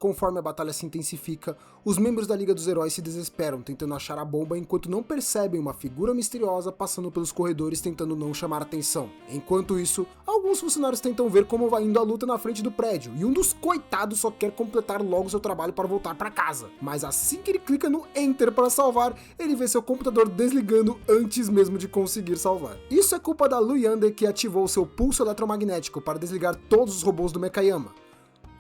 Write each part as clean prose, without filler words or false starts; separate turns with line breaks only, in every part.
Conforme a batalha se intensifica, os membros da Liga dos Heróis se desesperam tentando achar a bomba enquanto não percebem uma figura misteriosa passando pelos corredores tentando não chamar atenção. Enquanto isso, alguns funcionários tentam ver como vai indo a luta na frente do prédio e um dos coitados só quer completar logo seu trabalho para voltar para casa. Mas assim que ele clica no Enter para salvar, ele vê seu computador desligando antes mesmo de conseguir salvar. Isso é culpa da Lu Yandere, que ativou seu pulso eletromagnético para desligar todos os robôs do Mechayama.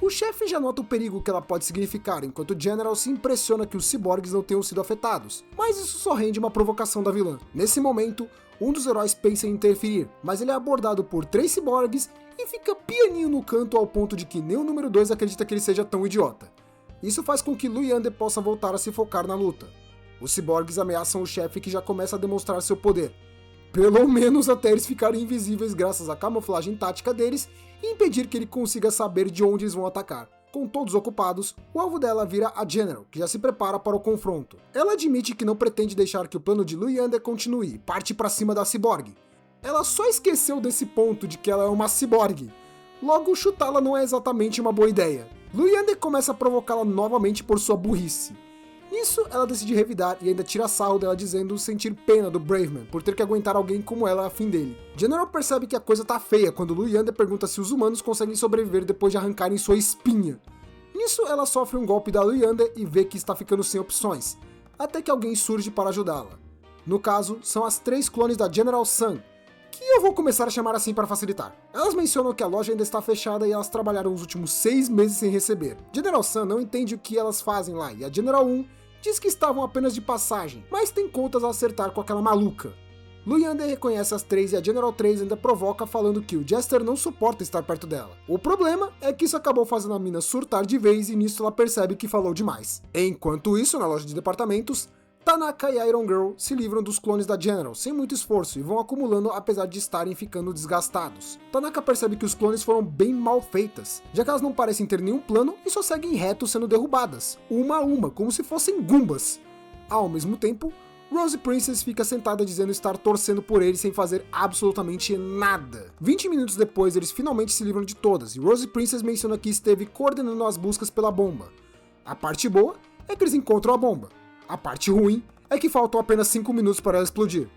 O chefe já nota o perigo que ela pode significar, enquanto o General se impressiona que os ciborgues não tenham sido afetados, mas isso só rende uma provocação da vilã. Nesse momento, um dos heróis pensa em interferir, mas ele é abordado por 3 ciborgues e fica pianinho no canto ao ponto de que nem o número 2 acredita que ele seja tão idiota. Isso faz com que Lu Yandere possa voltar a se focar na luta. Os ciborgues ameaçam o chefe, que já começa a demonstrar seu poder. Pelo menos até eles ficarem invisíveis graças à camuflagem tática deles e impedir que ele consiga saber de onde eles vão atacar. Com todos ocupados, o alvo dela vira a General, que já se prepara para o confronto. Ela admite que não pretende deixar que o plano de Lu Yandere continue e parte para cima da ciborgue. Ela só esqueceu desse ponto de que ela é uma ciborgue. Logo, chutá-la não é exatamente uma boa ideia. Lu Yandere começa a provocá-la novamente por sua burrice. Nisso, ela decide revidar e ainda tira sarro dela dizendo sentir pena do Braveman por ter que aguentar alguém como ela a fim dele. General percebe que a coisa tá feia quando Lu Yandere pergunta se os humanos conseguem sobreviver depois de arrancarem sua espinha. Nisso, ela sofre um golpe da Lu Yandere e vê que está ficando sem opções, até que alguém surge para ajudá-la. No caso, são as 3 clones da General Sun, que eu vou começar a chamar assim para facilitar. Elas mencionam que a loja ainda está fechada e elas trabalharam os últimos 6 meses sem receber. General Sun não entende o que elas fazem lá e a General 1 diz que estavam apenas de passagem, mas tem contas a acertar com aquela maluca. Lu Yandere reconhece as 3 e a General 3 ainda provoca falando que o Jester não suporta estar perto dela. O problema é que isso acabou fazendo a mina surtar de vez e nisso ela percebe que falou demais. Enquanto isso, na loja de departamentos, Tanaka e Iron Girl se livram dos clones da General sem muito esforço e vão acumulando apesar de estarem ficando desgastados. Tanaka percebe que os clones foram bem mal feitas, já que elas não parecem ter nenhum plano e só seguem reto sendo derrubadas, uma a uma, como se fossem gumbas. Ao mesmo tempo, Rose Princess fica sentada dizendo estar torcendo por eles sem fazer absolutamente nada. 20 minutos depois, eles finalmente se livram de todas e Rose Princess menciona que esteve coordenando as buscas pela bomba. A parte boa é que eles encontram a bomba. A parte ruim é que faltam apenas 5 minutos para ela explodir.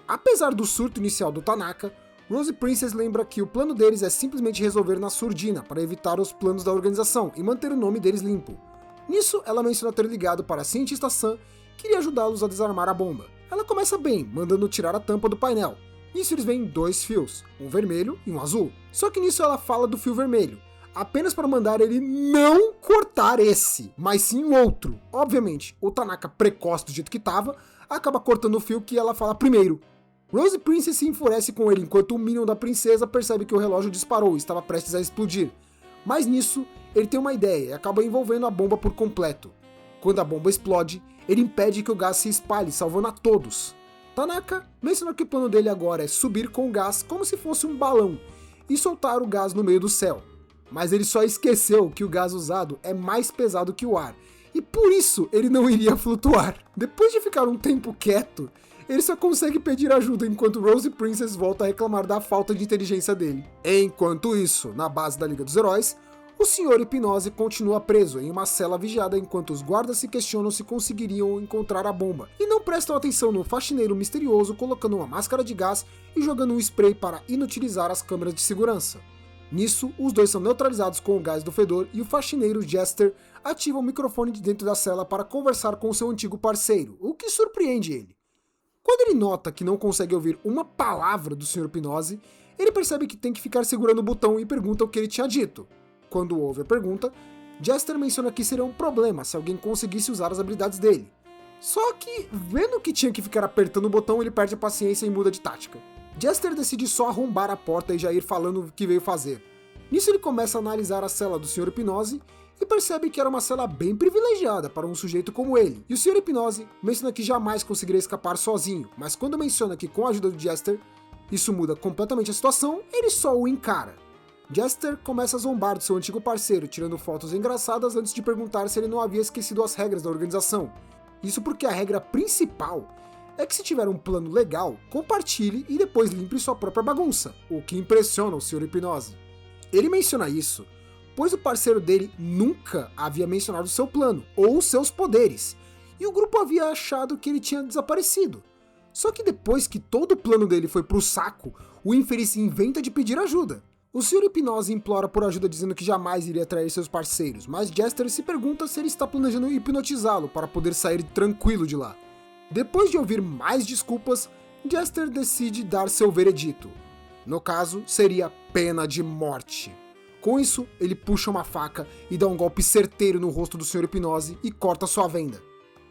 Apesar do surto inicial do Tanaka, Rose Princess lembra que o plano deles é simplesmente resolver na surdina para evitar os planos da organização e manter o nome deles limpo. Nisso, ela menciona ter ligado para a cientista Sam, que iria ajudá-los a desarmar a bomba. Ela começa bem, mandando tirar a tampa do painel. Nisso eles veem 2 fios, um vermelho e um azul. Só que nisso ela fala do fio vermelho, apenas para mandar ele não cortar esse, mas sim o outro. Obviamente, o Tanaka, precoce do jeito que tava, acaba cortando o fio que ela fala primeiro. Rose Princess se enfurece com ele enquanto o Minion da princesa percebe que o relógio disparou e estava prestes a explodir. Mas nisso, ele tem uma ideia e acaba envolvendo a bomba por completo. Quando a bomba explode, ele impede que o gás se espalhe, salvando a todos. Tanaka menciona que o plano dele agora é subir com o gás como se fosse um balão e soltar o gás no meio do céu. Mas ele só esqueceu que o gás usado é mais pesado que o ar, e por isso ele não iria flutuar. Depois de ficar um tempo quieto, ele só consegue pedir ajuda enquanto Rose Princess volta a reclamar da falta de inteligência dele. Enquanto isso, na base da Liga dos Heróis, o Sr. Hipnose continua preso em uma cela vigiada enquanto os guardas se questionam se conseguiriam encontrar a bomba, e não prestam atenção no faxineiro misterioso colocando uma máscara de gás e jogando um spray para inutilizar as câmeras de segurança. Nisso, os dois são neutralizados com o gás do fedor e o faxineiro Jester ativa o microfone de dentro da cela para conversar com seu antigo parceiro, o que surpreende ele. Quando ele nota que não consegue ouvir uma palavra do Sr. Hipnose, ele percebe que tem que ficar segurando o botão e pergunta o que ele tinha dito. Quando ouve a pergunta, Jester menciona que seria um problema se alguém conseguisse usar as habilidades dele. Só que, vendo que tinha que ficar apertando o botão, ele perde a paciência e muda de tática. Jester decide só arrombar a porta e já ir falando o que veio fazer. Nisso ele começa a analisar a cela do Sr. Hipnose e percebe que era uma cela bem privilegiada para um sujeito como ele. E o Sr. Hipnose menciona que jamais conseguiria escapar sozinho, mas quando menciona que com a ajuda do Jester, isso muda completamente a situação, ele só o encara. Jester começa a zombar do seu antigo parceiro, tirando fotos engraçadas antes de perguntar se ele não havia esquecido as regras da organização. Isso porque a regra principal é que se tiver um plano legal, compartilhe e depois limpe sua própria bagunça, o que impressiona o Sr. Hipnose. Ele menciona isso pois o parceiro dele nunca havia mencionado seu plano ou seus poderes, e o grupo havia achado que ele tinha desaparecido. Só que depois que todo o plano dele foi pro saco, o infeliz inventa de pedir ajuda. O Sr. Hipnose implora por ajuda dizendo que jamais iria trair seus parceiros, mas Jester se pergunta se ele está planejando hipnotizá-lo para poder sair tranquilo de lá. Depois de ouvir mais desculpas, Jester decide dar seu veredito. No caso, seria pena de morte. Com isso, ele puxa uma faca e dá um golpe certeiro no rosto do Sr. Hipnose e corta sua venda.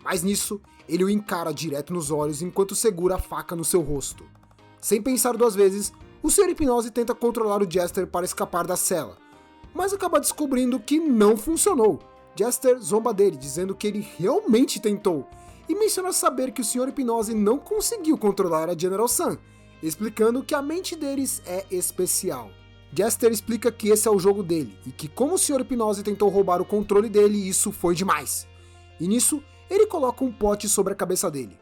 Mas nisso, ele o encara direto nos olhos enquanto segura a faca no seu rosto. Sem pensar duas vezes, o Sr. Hipnose tenta controlar o Jester para escapar da cela, mas acaba descobrindo que não funcionou. Jester zomba dele, dizendo que ele realmente tentou, e menciona saber que o Sr. Hipnose não conseguiu controlar a General Sun, explicando que a mente deles é especial. Jester explica que esse é o jogo dele, e que como o Sr. Hipnose tentou roubar o controle dele, isso foi demais. E nisso, ele coloca um pote sobre a cabeça dele.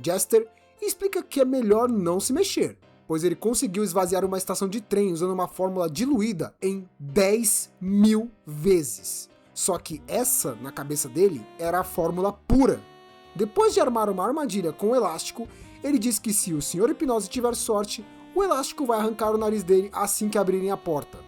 Jester explica que é melhor não se mexer, pois ele conseguiu esvaziar uma estação de trem usando uma fórmula diluída em 10.000 vezes. Só que essa, na cabeça dele, era a fórmula pura. Depois de armar uma armadilha com o elástico, ele diz que se o Sr. Hipnose tiver sorte, o elástico vai arrancar o nariz dele assim que abrirem a porta.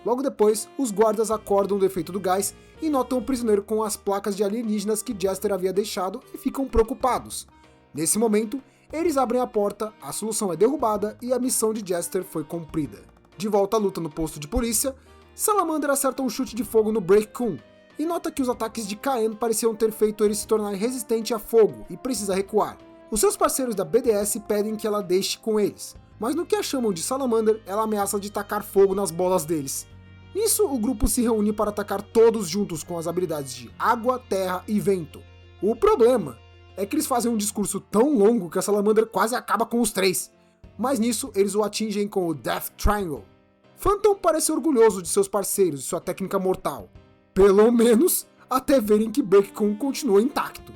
Logo depois, os guardas acordam do efeito do gás e notam o prisioneiro com as placas de alienígenas que Jester havia deixado e ficam preocupados. Nesse momento, eles abrem a porta, a solução é derrubada e a missão de Jester foi cumprida. De volta à luta no posto de polícia, Salamander acerta um chute de fogo no Break Kun e nota que os ataques de Caen pareciam ter feito ele se tornar resistente a fogo e precisa recuar. Os seus parceiros da BDS pedem que ela deixe com eles, mas no que a chamam de Salamander, ela ameaça de tacar fogo nas bolas deles. Nisso, o grupo se reúne para atacar todos juntos com as habilidades de água, terra e vento. O problema é que eles fazem um discurso tão longo que a Salamander quase acaba com os três, mas nisso eles o atingem com o Death Triangle. Phantom parece orgulhoso de seus parceiros e sua técnica mortal, pelo menos até verem que Break Kun continua intacto.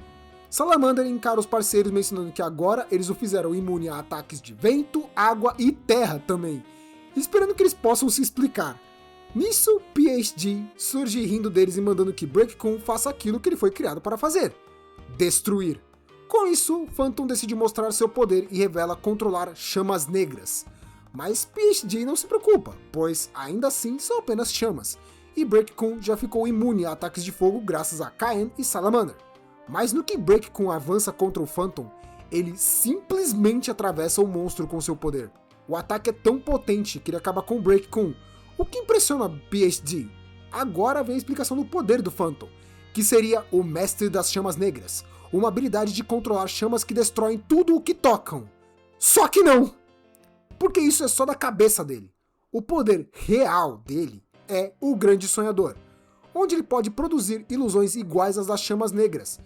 Salamander encara os parceiros mencionando que agora eles o fizeram imune a ataques de vento, água e terra também, esperando que eles possam se explicar. Nisso, PSG surge rindo deles e mandando que Break Kun faça aquilo que ele foi criado para fazer: destruir. Com isso, Phantom decide mostrar seu poder e revela controlar chamas negras. Mas PSG não se preocupa, pois ainda assim são apenas chamas, e Break Kun já ficou imune a ataques de fogo graças a Caen e Salamander. Mas no que Break Kun avança contra o Phantom, ele simplesmente atravessa o monstro com seu poder. O ataque é tão potente que ele acaba com Break Kun, o que impressiona PSG. Agora vem a explicação do poder do Phantom, que seria o Mestre das Chamas Negras, uma habilidade de controlar chamas que destroem tudo o que tocam. Só que não! Porque isso é só da cabeça dele. O poder real dele é o Grande Sonhador, onde ele pode produzir ilusões iguais às das chamas negras,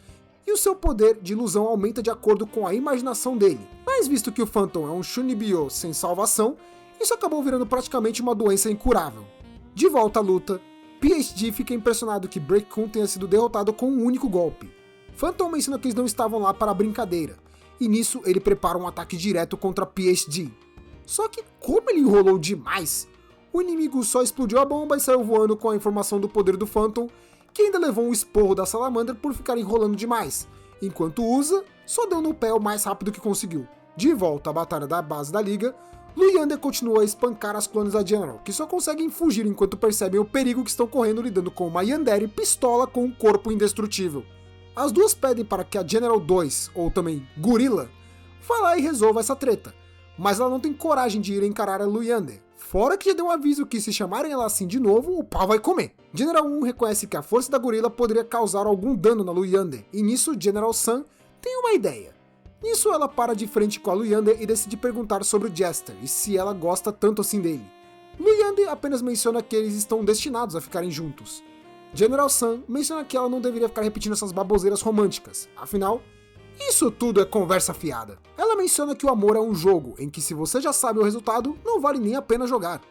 e o seu poder de ilusão aumenta de acordo com a imaginação dele. Mas visto que o Phantom é um Shunibyo sem salvação, isso acabou virando praticamente uma doença incurável. De volta à luta, PSG fica impressionado que Break Kun tenha sido derrotado com um único golpe. Phantom menciona que eles não estavam lá para brincadeira, e nisso ele prepara um ataque direto contra PSG. Só que como ele enrolou demais, o inimigo só explodiu a bomba e saiu voando com a informação do poder do Phantom, que ainda levou um esporro da Salamander por ficar enrolando demais. Enquanto usa, só deu no pé o mais rápido que conseguiu. De volta à batalha da base da liga, Lu Yandere continua a espancar as clones da General, que só conseguem fugir enquanto percebem o perigo que estão correndo lidando com uma Yandere pistola com um corpo indestrutível. As duas pedem para que a General 2, ou também Gorilla, vá lá e resolva essa treta, mas ela não tem coragem de ir encarar a Lu Yandere, fora que já deu um aviso que se chamarem ela assim de novo, o pau vai comer. General 1 reconhece que a força da Gorilla poderia causar algum dano na Lu Yandere, e nisso General Sun tem uma ideia. Nisso ela para de frente com a Lu Yandere e decide perguntar sobre o Jester e se ela gosta tanto assim dele. Lu Yandere apenas menciona que eles estão destinados a ficarem juntos. General Sun menciona que ela não deveria ficar repetindo essas baboseiras românticas, afinal, isso tudo é conversa fiada. Ela menciona que o amor é um jogo em que se você já sabe o resultado, não vale nem a pena jogar.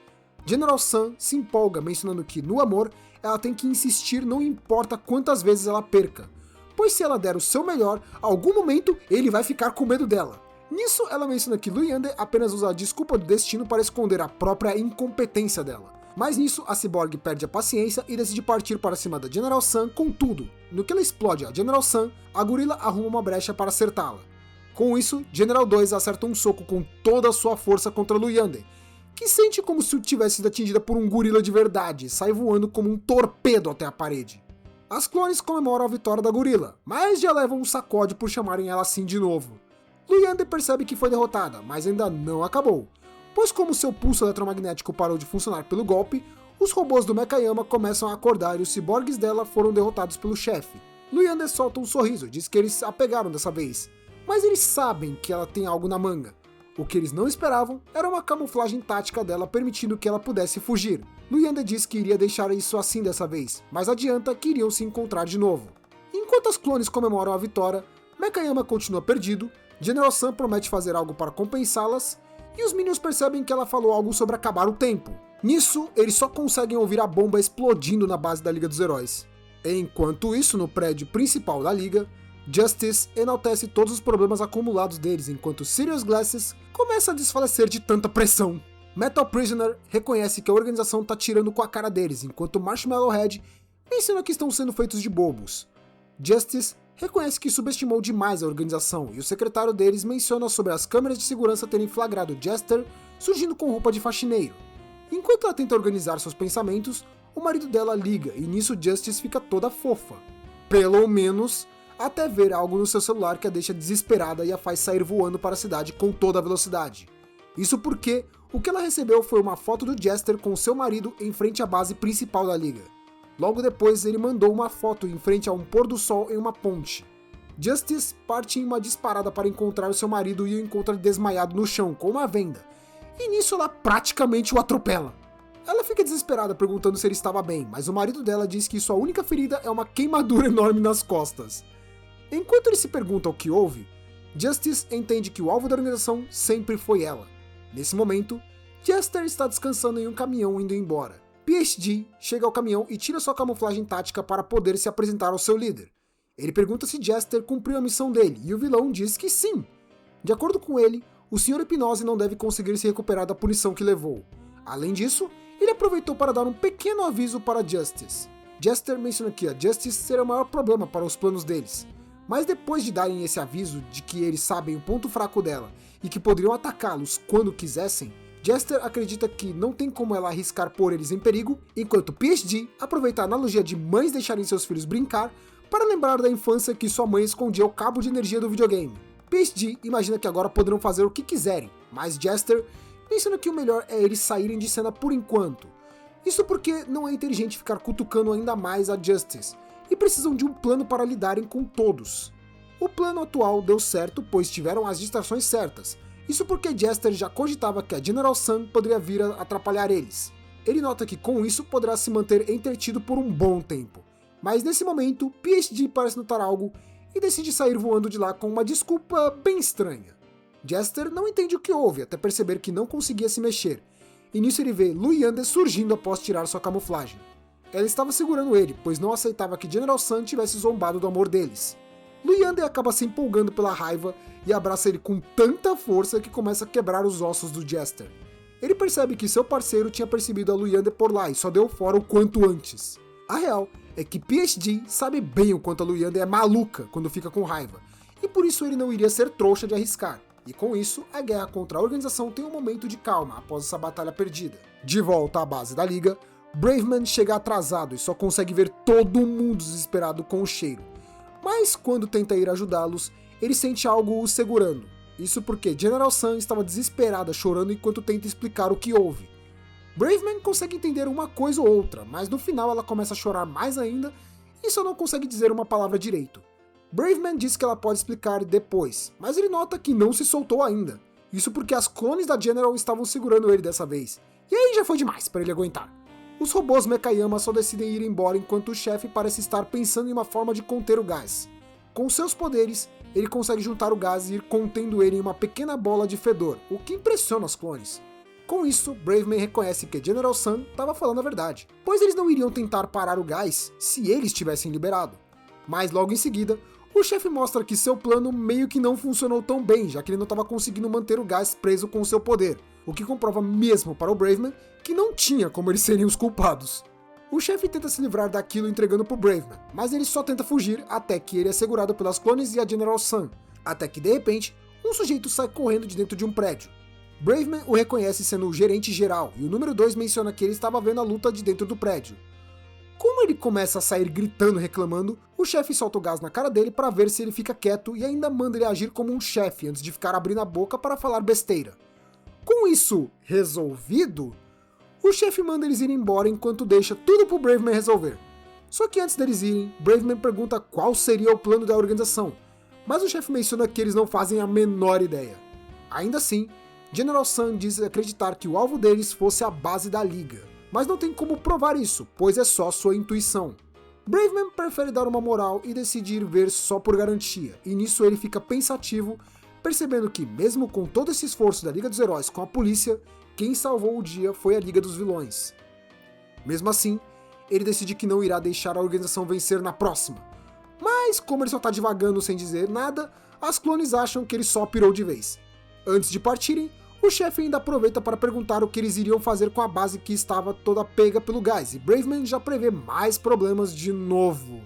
General Sun se empolga mencionando que no amor ela tem que insistir não importa quantas vezes ela perca, pois se ela der o seu melhor, a algum momento ele vai ficar com medo dela. Nisso, ela menciona que Lu Yandere apenas usa a desculpa do destino para esconder a própria incompetência dela. Mas nisso, a Cyborg perde a paciência e decide partir para cima da General Sun com tudo. No que ela explode a General Sun, a gorila arruma uma brecha para acertá-la. Com isso, General 2 acerta um soco com toda a sua força contra Lu Yandere, que sente como se tivesse sido atingida por um gorila de verdade e sai voando como um torpedo até a parede. As clones comemoram a vitória da gorila, mas já levam um sacode por chamarem ela assim de novo. Lu Yandere percebe que foi derrotada, mas ainda não acabou, pois como seu pulso eletromagnético parou de funcionar pelo golpe, os robôs do Mechayama começam a acordar e os ciborgues dela foram derrotados pelo chefe. Lu Yandere solta um sorriso, diz que eles a pegaram dessa vez, mas eles sabem que ela tem algo na manga. O que eles não esperavam era uma camuflagem tática dela permitindo que ela pudesse fugir. Lu Yandere diz que iria deixar isso assim dessa vez, mas adianta que iriam se encontrar de novo. Enquanto as clones comemoram a vitória, Mechayama continua perdido, General Sun promete fazer algo para compensá-las, e os Minions percebem que ela falou algo sobre acabar o tempo. Nisso, eles só conseguem ouvir a bomba explodindo na base da Liga dos Heróis. Enquanto isso, no prédio principal da Liga, Justice enaltece todos os problemas acumulados deles, enquanto Sirius Glasses começa a desfalecer de tanta pressão. Metal Prisoner reconhece que a organização tá tirando com a cara deles, enquanto Marshmallow Head menciona que estão sendo feitos de bobos. Justice reconhece que subestimou demais a organização, e o secretário deles menciona sobre as câmeras de segurança terem flagrado Jester surgindo com roupa de faxineiro. Enquanto ela tenta organizar seus pensamentos, o marido dela liga, e nisso Justice fica toda fofa. Pelo menos, até ver algo no seu celular que a deixa desesperada e a faz sair voando para a cidade com toda a velocidade. Isso porque o que ela recebeu foi uma foto do Jester com seu marido em frente à base principal da Liga. Logo depois, ele mandou uma foto em frente a um pôr do sol em uma ponte. Justice parte em uma disparada para encontrar o seu marido e o encontra desmaiado no chão, com uma venda. E nisso ela praticamente o atropela. Ela fica desesperada perguntando se ele estava bem, mas o marido dela diz que sua única ferida é uma queimadura enorme nas costas. Enquanto ele se pergunta o que houve, Justice entende que o alvo da organização sempre foi ela. Nesse momento, Jester está descansando em um caminhão indo embora. PSG chega ao caminhão e tira sua camuflagem tática para poder se apresentar ao seu líder. Ele pergunta se Jester cumpriu a missão dele, e o vilão diz que sim. De acordo com ele, o Sr. Hipnose não deve conseguir se recuperar da punição que levou. Além disso, ele aproveitou para dar um pequeno aviso para Justice. Jester menciona que a Justice será o maior problema para os planos deles. Mas depois de darem esse aviso de que eles sabem o ponto fraco dela e que poderiam atacá-los quando quisessem, Jester acredita que não tem como ela arriscar pôr eles em perigo, enquanto PSG aproveita a analogia de mães deixarem seus filhos brincar para lembrar da infância que sua mãe escondia o cabo de energia do videogame. PSG imagina que agora poderão fazer o que quiserem, mas Jester menciona que o melhor é eles saírem de cena por enquanto. Isso porque não é inteligente ficar cutucando ainda mais a Justice, e precisam de um plano para lidarem com todos. O plano atual deu certo, pois tiveram as distrações certas. Isso porque Jester já cogitava que a General Sun poderia vir a atrapalhar eles. Ele nota que com isso poderá se manter entretido por um bom tempo. Mas nesse momento, PSG parece notar algo e decide sair voando de lá com uma desculpa bem estranha. Jester não entende o que houve, até perceber que não conseguia se mexer. E nisso ele vê Lu Yandere surgindo após tirar sua camuflagem. Ela estava segurando ele, pois não aceitava que General Sun tivesse zombado do amor deles. Lu Yandere acaba se empolgando pela raiva e abraça ele com tanta força que começa a quebrar os ossos do Jester. Ele percebe que seu parceiro tinha percebido a Lu Yandere por lá e só deu fora o quanto antes. A real é que PSG sabe bem o quanto a Lu Yandere é maluca quando fica com raiva, e por isso ele não iria ser trouxa de arriscar. E com isso, a guerra contra a organização tem um momento de calma após essa batalha perdida. De volta à base da Liga, Braveman chega atrasado e só consegue ver todo mundo desesperado com o cheiro. Mas quando tenta ir ajudá-los, ele sente algo o segurando. Isso porque General Sun estava desesperada chorando enquanto tenta explicar o que houve. Braveman consegue entender uma coisa ou outra, mas no final ela começa a chorar mais ainda e só não consegue dizer uma palavra direito. Braveman diz que ela pode explicar depois, mas ele nota que não se soltou ainda. Isso porque as clones da General estavam segurando ele dessa vez. E aí já foi demais para ele aguentar. Os robôs Mechayama só decidem ir embora enquanto o chefe parece estar pensando em uma forma de conter o gás. Com seus poderes, ele consegue juntar o gás e ir contendo ele em uma pequena bola de fedor, o que impressiona os clones. Com isso, Braveman reconhece que General Sun estava falando a verdade, pois eles não iriam tentar parar o gás se eles tivessem liberado. Mas logo em seguida, O chefe mostra que seu plano meio que não funcionou tão bem, já que ele não estava conseguindo manter o gás preso com seu poder, o que comprova mesmo para o Braveman que não tinha como eles serem os culpados. O chefe tenta se livrar daquilo entregando pro Braveman, mas ele só tenta fugir até que ele é segurado pelas clones e a General Sun, até que de repente, um sujeito sai correndo de dentro de um prédio. Braveman o reconhece sendo o gerente geral, e o número 2 menciona que ele estava vendo a luta de dentro do prédio. Como ele começa a sair gritando e reclamando, o chefe solta o gás na cara dele para ver se ele fica quieto e ainda manda ele agir como um chefe antes de ficar abrindo a boca para falar besteira. Com isso resolvido, o chefe manda eles irem embora enquanto deixa tudo pro Braveman resolver. Só que antes deles irem, Braveman pergunta qual seria o plano da organização, mas o chefe menciona que eles não fazem a menor ideia. Ainda assim, General Sun diz acreditar que o alvo deles fosse a base da Liga, mas não tem como provar isso, pois é só sua intuição. Braveman prefere dar uma moral e decide ir ver só por garantia, e nisso ele fica pensativo, percebendo que mesmo com todo esse esforço da Liga dos Heróis com a polícia, quem salvou o dia foi a Liga dos Vilões. Mesmo assim, ele decide que não irá deixar a organização vencer na próxima. Mas, como ele só tá divagando sem dizer nada, as clones acham que ele só pirou de vez. Antes de partirem, o chefe ainda aproveita para perguntar o que eles iriam fazer com a base que estava toda pega pelo gás, e Braveman já prevê mais problemas de novo.